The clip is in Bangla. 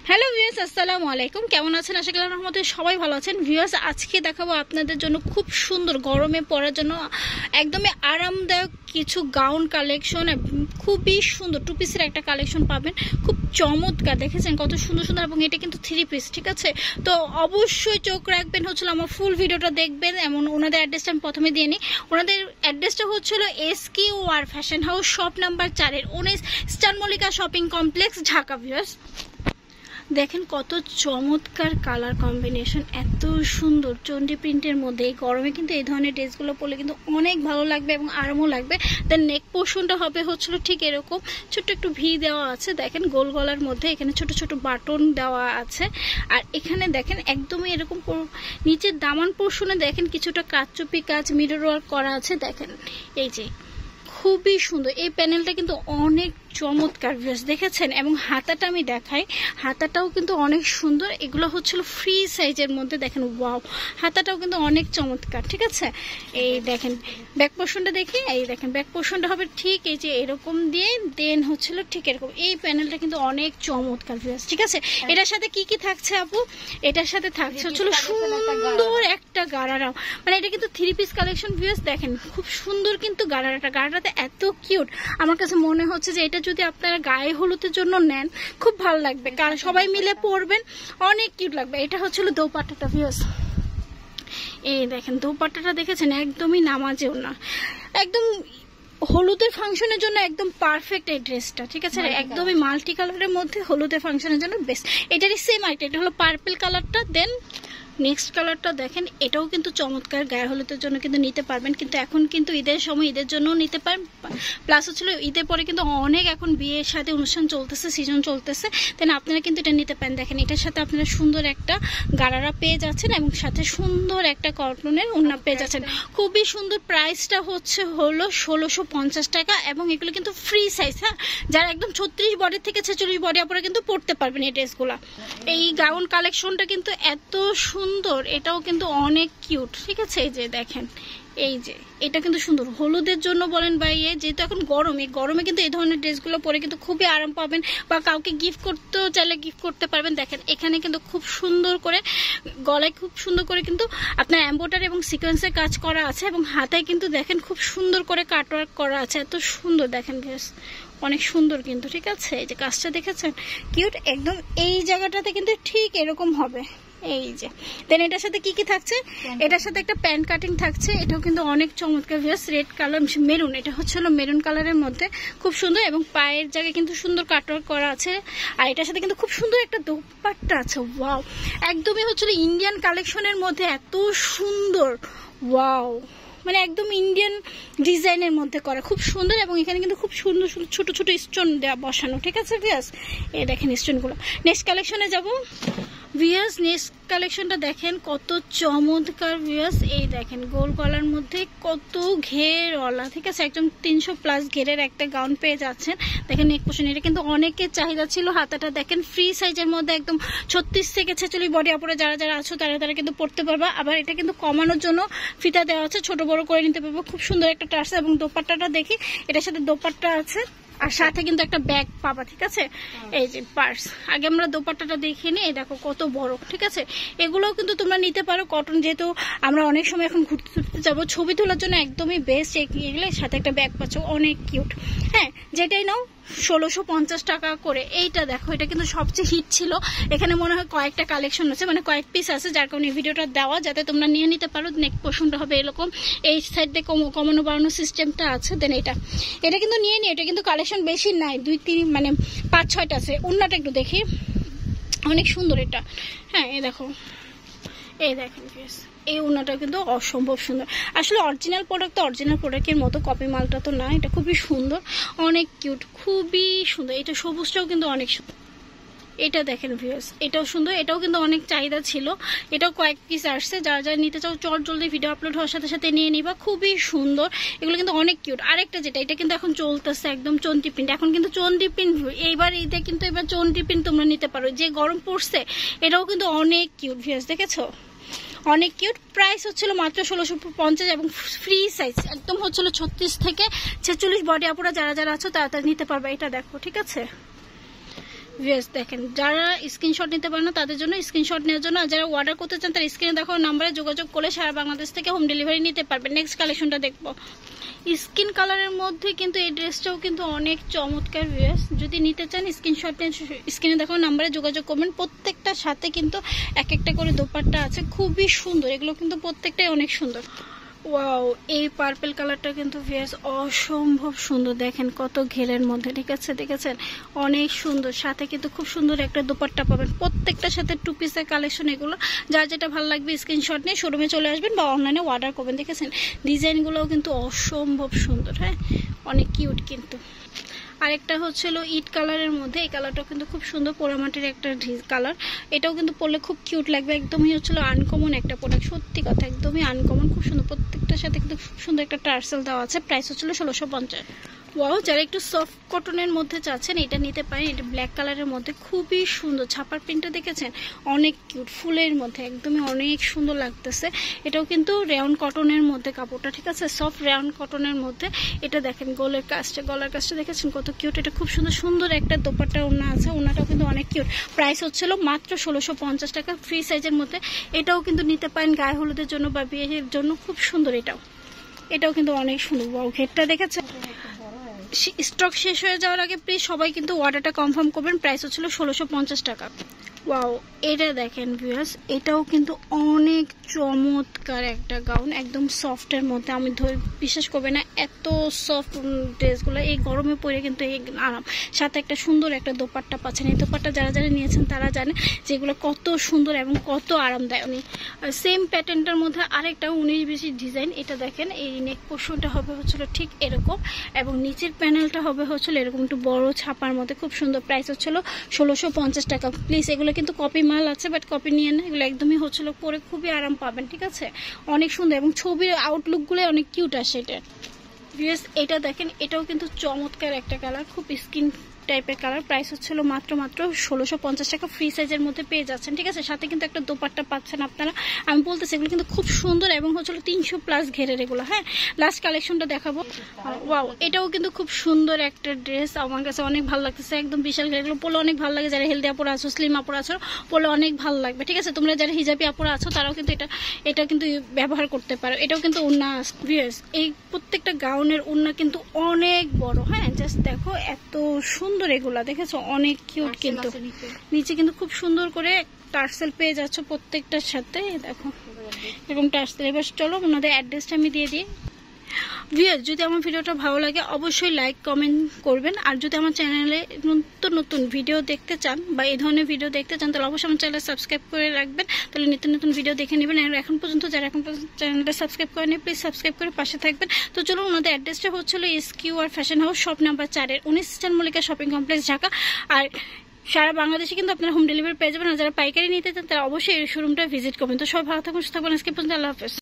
হ্যালো ভিউয়ার্স, আসসালামু আলাইকুম। কেমন আছেন? আশা করি রহমতে সবাই ভালো আছেন। ভিউয়ার্স, আজকে দেখাবো আপনাদের জন্য খুব সুন্দর গরমে পরার জন্য একদমই আরামদায়ক কিছু গাউন কালেকশন। খুবই সুন্দর টু পিসের একটা কালেকশন পাবেন, খুব চমৎকার। দেখেছেন কত সুন্দর সুন্দর, এবং এটা কিন্তু 3 পিস, ঠিক আছে? তো অবশ্যই চোখ রাখবেন, হচ্ছিল আমার ফুল ভিডিওটা দেখবেন। এমন ওনাদের অ্যাড্রেসটা আমি প্রথমে দিয়ে নিই। ওনাদের অ্যাড্রেসটা হচ্ছিল SQR fashion house, shop number 4-19 star Mallika shopping complex, Dhaka. Viewers দেখেন কত চমৎকার কালার কম্বিনেশন, এত সুন্দর চন্ডি প্রিন্টের মধ্যে। এই গরমে কিন্তু এই ধরনের ড্রেসগুলো পরলে কিন্তু অনেক ভালো লাগবে এবং আরামও লাগবে। দেন নেক পোর্শনটা হবে হচ্ছিল ঠিক এরকম, ছোট্ট একটু ভি দেওয়া আছে। দেখেন গোল গলার মধ্যে এখানে ছোট ছোট বাটন দেওয়া আছে। আর এখানে দেখেন একদমই এরকম নিচের দামান পোর্শনে দেখেন কিছুটা কাচচুপি কাজ মিরর ওয়ার্ক করা আছে। দেখেন এই যে খুবই সুন্দর এই প্যানেলটা, কিন্তু অনেক চমৎকার। ভিউয়ার্স দেখেছেন, এবং হাতাটা আমি দেখাই, হাতাটাও কিন্তু অনেক সুন্দর। এগুলো হচ্ছিল ফ্রি সাইজের মধ্যে। দেখেন ওয়াও, হাতাটাও কিন্তু অনেক চমৎকার, ঠিক আছে? এই দেখেন ব্যাক পোর্শনটা দেখি, এই দেখেন ব্যাক পোর্শনটা হবে ঠিক এই যে এরকম দিয়ে, দেন হচ্ছিল ঠিক এরকম। এই প্যানেলটা কিন্তু অনেক চমৎকার ভিউয়ার্স, ঠিক আছে? এটার সাথে কি কি থাকছে আপু? এটার সাথে থাকছে হচ্ছিল সুন্দর একটা গারারা, মানে এটা কিন্তু 3 পিস কালেকশন। ভিউয়ার্স দেখেন খুব সুন্দর কিন্তু গারারাটা এত কিউট। আমার কাছে মনে হচ্ছে যে এটা যদি আপনারা গায়ে হলুদের জন্য নেন খুব ভালো লাগবে, কারণ সবাই মিলে পরবেন, অনেক কিউট লাগবে। এটা হচ্ছিল দোপাট্টাটা। ভিউয়ার্স এই দেখেন দোপাট্টাটা দেখেছেন, একদমই নামাজেও না, একদম হলুদের ফাংশনের জন্য একদম পারফেক্ট এই ড্রেসটা, ঠিক আছে? একদমই মাল্টি কালারের মধ্যে হলুদের ফাংশনের জন্য বেস্ট। এটারই সেম আইটেম, এটা হলো পার্পল কালারটা। দেন নেক্সট কালারটা দেখেন, এটাও কিন্তু চমৎকার, গায়ে হলুদের জন্য কিন্তু নিতে পারবেন। কিন্তু এখন কিন্তু ঈদের সময় ঈদের জন্যও নিতে পারেন, প্লাস হচ্ছিল ঈদের পরে কিন্তু অনেক এখন বিয়ের সাথে অনুষ্ঠান চলতেছে, সিজন চলতেছে, দেন আপনারা কিন্তু এটা নিতে পারেন। দেখেন এটার সাথে আপনারা সুন্দর একটা গারারা পেয়ে যাচ্ছেন, এবং সাথে সুন্দর একটা কটনের ওড়না পেয়ে যাচ্ছেন। খুবই সুন্দর। প্রাইসটা হলো 1650 টাকা, এবং এগুলো কিন্তু ফ্রি সাইজ। হ্যাঁ, যারা একদম 36 বডি থেকে 46 বডি আপনারা কিন্তু পরতে পারবেন এই ড্রেসগুলা। এই গাউন কালেকশনটা কিন্তু এত সুন্দর, এটাও কিন্তু অনেক কিউট, ঠিক আছে? এই যে দেখেন, এই যে এটা কিন্তু সুন্দর হলুদের জন্য বলেন বা যেহেতু এখন গরমে কিন্তু এই ধরনের ড্রেসগুলো পরে কিন্তু খুবই আরাম পাবেন, বা কাউকে গিফট করতেও চাইলে গিফট করতে পারবেন। দেখেন এখানে কিন্তু খুব সুন্দর করে গলায় খুব সুন্দর করে কিন্তু আপনার এমব্রয়ডারি এবং সিকোয়েন্সের কাজ করা আছে, এবং হাতায় কিন্তু দেখেন খুব সুন্দর করে কাটওয়ার্ক করা আছে। এত সুন্দর দেখেন, অনেক সুন্দর কিন্তু, ঠিক আছে? এই যে কাজটা দেখেছেন, কিউট একদম। এই জায়গাটাতে কিন্তু ঠিক এরকম হবে। এই যে দেন এটার সাথে কি কি থাকছে? এটার সাথে একটা প্যান্ট কাটিং থাকছে, এটাও কিন্তু অনেক চমৎকার। ভিউয়ার্স রেড কালার, মেরুন, এটা হচ্ছে হলো মেরুন কালারের মধ্যে, খুব সুন্দর, এবং পায়ের জায়গায় কিন্তু সুন্দর কাটওয়ার্ক করা আছে। আর এটার সাথে কিন্তু খুব সুন্দর একটা দোপাট্টা আছে। ওয়াও, একদমই হচ্ছিল ইন্ডিয়ান কালেকশনের মধ্যে এত সুন্দর। ওয়াও, মানে একদম ইন্ডিয়ান ডিজাইনের মধ্যে করা, খুব সুন্দর। এবং এখানে কিন্তু খুব সুন্দর সুন্দর ছোট ছোট স্টোন দেওয়া বসানো, ঠিক আছে ভিউয়ার্স? এই দেখেন স্টোনগুলো। নেক্সট কালেকশনে যাব। ভিউয়ার্স নেক্সট কালেকশনটা দেখেন কত চমৎকার। ভিউয়ার্স এই দেখেন গোল গলার মধ্যে কত ঘেরওয়ালা, ঠিক আছে? একদম 300+ ঘেরের একটা গাউন পেয়ে যাচ্ছেন। দেখেন নেক পোর্শন, এটা কিন্তু অনেকের চাহিদা ছিল। হাতাটা দেখেন ফ্রি সাইজের মধ্যে, একদম 36 থেকে 46 বডি আপুরে যারা যারা আছো তারা কিন্তু পড়তে পারবা। আবার এটা কিন্তু কমানোর জন্য ফিতা দেওয়া আছে, ছোট বড় করে নিতে পারবো। খুব সুন্দর একটা টার্স, এবং দোপাট্টাটা দেখি, এটার সাথে দোপাট্টা আছে, আর সাথে কিন্তু একটা ব্যাগ পাবা, ঠিক আছে? এই যে পার্স। আগে আমরা দোপাট্টাটা দেখে নিই, এই দেখো কত বড়, ঠিক আছে? এগুলোও কিন্তু তোমরা নিতে পারো কটন, যেহেতু আমরা অনেক সময় এখন ঘুরতে ঘুরতে যাবো, ছবি তোলার জন্য একদমই বেস্ট। এগুলো সাথে একটা ব্যাগ পাচ্ছ, অনেক কিউট। হ্যাঁ, যেটাই নাও 1650 টাকা করে। এইটা দেখো, এটা কিন্তু সবচেয়ে হিট ছিল। এখানে মনে হয় কয়েকটা কালেকশন আছে, মানে কয়েক পিস আছে, যার কারণে ভিডিওটা দেওয়া, যাতে তোমরা নিয়ে নিতে পারো। নেক পোর্শনটা হবে এরকম, এই সাইড দিয়ে কমানো বাড়ানো সিস্টেমটা আছে। দেন এটা কিন্তু নিয়ে নিই, এটা কিন্তু কালেকশন বেশি নাই, 2-3 মানে 5-6টা আছে। ওড়নাটা একটু দেখি, অনেক সুন্দর এটা। হ্যাঁ এই দেখো, এই দেখেন এই ওড়নাটা কিন্তু অসম্ভব সুন্দর। আসলে অরিজিনাল প্রোডাক্ট তো অরিজিনাল প্রোডাক্টের মতো, কপি মালটা তো না। এটা খুবই সুন্দর, অনেক কিউট, খুবই সুন্দর। এটা সবুজটাও কিন্তু অনেক সুন্দর। এটা দেখেন ভিউয়ার্স, এটাও সুন্দর, এটাও কিন্তু অনেক চাহিদা ছিল। এটাও কয়েক পিস আসছে, যারা যারা নিতে চাও চট জলদি ভিডিও আপলোড হওয়ার সাথে সাথে নিয়ে নিবা। খুবই সুন্দর, এগুলো কিন্তু অনেক কিউট। আরেকটা যেটা, এটা কিন্তু এখন চলতেছে একদম চন্ডি প্রিন্ট। এখন কিন্তু চন্ডি প্রিন্ট, এইবার ঈদে কিন্তু এবার চন্ডি প্রিন্ট তোমরা নিতে পারো, যে গরম পড়ছে। এটাও কিন্তু অনেক কিউট ভিউয়ার্স, দেখেছো? অনেক কিউট। প্রাইস হচ্ছিল মাত্র 1650, এবং ফ্রি সাইজ একদম হচ্ছিল 36 থেকে 46 বডি আপুরা যারা যারা আছো তাড়াতাড়ি নিতে পারবে। এটা দেখো, ঠিক আছে? ভিউয়ার্স দেখেন, যারা স্ক্রিনশট নিতে পারেন না তাদের জন্য স্ক্রিনশট নেওয়ার জন্য, আর যারা অর্ডার করতে চান তারা স্ক্রিনে দেখো নাম্বারে যোগাযোগ করে সারা বাংলাদেশ থেকে হোম ডেলিভারি নিতে পারবেন। নেক্সট কালেকশনটা দেখবো স্কিন কালারের মধ্যে, কিন্তু এই ড্রেসটাও কিন্তু অনেক চমৎকার ভিউয়ার্স। যদি নিতে চান স্ক্রিনশট নিয়ে স্ক্রিনে দেখো নাম্বারে যোগাযোগ করবেন। প্রত্যেকটার সাথে কিন্তু এক একটা করে দোপাট্টা আছে, খুবই সুন্দর, এগুলো কিন্তু প্রত্যেকটাই অনেক সুন্দর। ওয়াও, এই পার্পল কালারটা কিন্তু ভিউয়ার্স অসম্ভব সুন্দর, দেখেন কত ঘেরের মধ্যে, ঠিক আছে, দেখেছেন অনেক সুন্দর, সাথে কিন্তু খুব সুন্দর একটা দোপাট্টা পাবেন। প্রত্যেকটার সাথে 2 পিসের কালেকশন এগুলো, যার যেটা ভালো লাগবে স্ক্রিনশট নিয়ে শোরুমে চলে আসবেন বা অনলাইনে অর্ডার করবেন। দেখেছেন ডিজাইনগুলোও কিন্তু অসম্ভব সুন্দর, হ্যাঁ অনেক কিউট। কিন্তু আরেকটা হচ্ছিল ইট কালারের মধ্যে, এই কালারটাও কিন্তু খুব সুন্দর, পোড়ামাটির একটা কালার, এটাও কিন্তু পরলে খুব কিউট লাগবে। একদমই হচ্ছিল আনকমন একটা প্রোডাক্ট, সত্যি কথা একদমই আনকমন, খুব সুন্দর। প্রত্যেকটার সাথে কিন্তু খুব সুন্দর একটা টার্সেল দেওয়া আছে। প্রাইস হচ্ছিল 1650। ওয়াও, যারা একটু সফট কটনের মধ্যে চাচ্ছেন এটা নিতে পারেন। এটা ব্ল্যাক কালারের মধ্যে খুবই সুন্দর, ছাপার প্রিন্টটা দেখেছেন অনেক কিউট, ফুলের মধ্যে একদমই অনেক সুন্দর লাগতেছে। এটাও কিন্তু রেয়ন কটনের মধ্যে কাপড়টা, ঠিক আছে, সফট রেয়ন কটনের মধ্যে। এটা দেখেন গলার কাজটা দেখেছেন কত কিউট, এটা খুব সুন্দর সুন্দর একটা দোপাট্টা ওড়না আছে, ওড়নাটাও কিন্তু অনেক কিউট। প্রাইস হচ্ছিল মাত্র 1650 টাকা, ফ্রি সাইজের মধ্যে। এটাও কিন্তু নিতে পারেন গায়ে হলুদের জন্য বা বিয়ের জন্য, খুব সুন্দর। এটাও কিন্তু অনেক সুন্দর। ওয়াও, ঘেরটা দেখেছেন। স্টক শেষ হয়ে যাওয়ার আগে প্লিজ সবাই কিন্তু অর্ডারটা কনফার্ম করবেন। প্রাইস হচ্ছিল 1650 টাকা। ওয়াও, এটা দেখেন ভিউয়ার্স, এটাও কিন্তু অনেক চমৎকার একটা গাউন, একদম সফটের মধ্যে। আমি বিশ্বাস করবে না, এত সফট ড্রেসগুলো এই গরমে পরে কিন্তু এই আরাম, সাথে একটা সুন্দর একটা দোপাট্টা পাচ্ছেন। এই দোপাট্টা যারা যারা নিয়েছেন তারা জানে যে এগুলো কত সুন্দর এবং কত আরামদায়ক। সেম প্যাটার্নটার মধ্যে আরেকটা 19-20 ডিজাইন, এটা দেখেন এই নেক পোর্শনটা হবে হচ্ছিল ঠিক এরকম, এবং নিচের প্যানেলটা হবে হচ্ছিল এরকম একটু বড় ছাপার মধ্যে, খুব সুন্দর। প্রাইস হচ্ছিল 1650 টাকা। প্লিজ এগুলো কিন্তু কপি মাল আছে, বাট কপি নিয়ে না, এগুলো একদমই হচ্ছিল পরে খুবই আরাম পাবেন, ঠিক আছে, অনেক সুন্দর, এবং ছবির আউটলুকগুলো অনেক কিউট আসে এটা। এটা দেখেন, এটাও কিন্তু চমৎকার একটা কালার, খুব স্কিন টাইপের কালার। প্রাইস হচ্ছিল মাত্র 1650 টাকা, ফ্রি সাইজের মধ্যে পেয়ে যাচ্ছেন, ঠিক আছে, সাথে কিন্তু একটা দোপাট্টা পাচ্ছেন আপনারা। আমি বলতেছি এগুলো কিন্তু খুব সুন্দর এবং হচ্ছিল 300+ ঘেরের এগুলো। হ্যাঁ, লাস্ট কালেকশনটা দেখাবো। ওয়াও, এটাও কিন্তু খুব সুন্দর একটা ড্রেস, আমার কাছে অনেক ভালো লাগতেছে, একদম বিশাল ঘের। এগুলো পরলে অনেক ভালো লাগে, যারা হেলদি আপুরা আছো, স্লিম আপুরা আছো, পরলে অনেক ভালো লাগবে, ঠিক আছে। তোমরা যারা হিজাবি আপুরা আছো তারাও কিন্তু এটা কিন্তু ব্যবহার করতে পারো। এটাও কিন্তু ওড়না, এই প্রত্যেকটা গাউনের ওড়না কিন্তু অনেক বড়। হ্যাঁ, জাস্ট দেখো এত সুন্দর এগুলা, দেখেছো অনেক কিউট। কিন্তু নিচে কিন্তু খুব সুন্দর করে টার্সেল পেয়ে যাচ্ছ প্রত্যেকটার সাথে, দেখো এরকম টার্সেল। এবার চলো ওনাদের অ্যাড্রেসটা আমি দিয়ে দিই। ভিউয়ার্স, যদি আমার ভিডিওটা ভালো লাগে অবশ্যই লাইক কমেন্ট করবেন, আর যদি আমার চ্যানেলে নতুন নতুন ভিডিও দেখতে চান বা এই ধরনের ভিডিও দেখতে চান তাহলে অবশ্যই আমার চ্যানেল সাবস্ক্রাইব করে রাখবেন, তাহলে নিত্য নতুন ভিডিও দেখে নেবেন। আর এখন পর্যন্ত যারা চ্যানেলটা সাবস্ক্রাইব করেনি প্লিজ সাবস্ক্রাইব করে পাশে থাকবেন। তো চলুন, ওনাদের অ্যাড্রেসটা হচ্ছিল SQR fashion house, shop number 4-এর 19 star Mallika shopping complex, Dhaka. আর সারা বাংলাদেশে কিন্তু আপনারা হোম ডেলিভারি পেয়ে যাবেন। আর যারা পাইকারি নিতে চান তারা অবশ্যই এই শোরুমটা ভিজিট করবেন। তো সবাই ভালো থাকুন, সুস্থ থাকুন, আজকে পর্যন্ত আল্লাহ হাফেজ।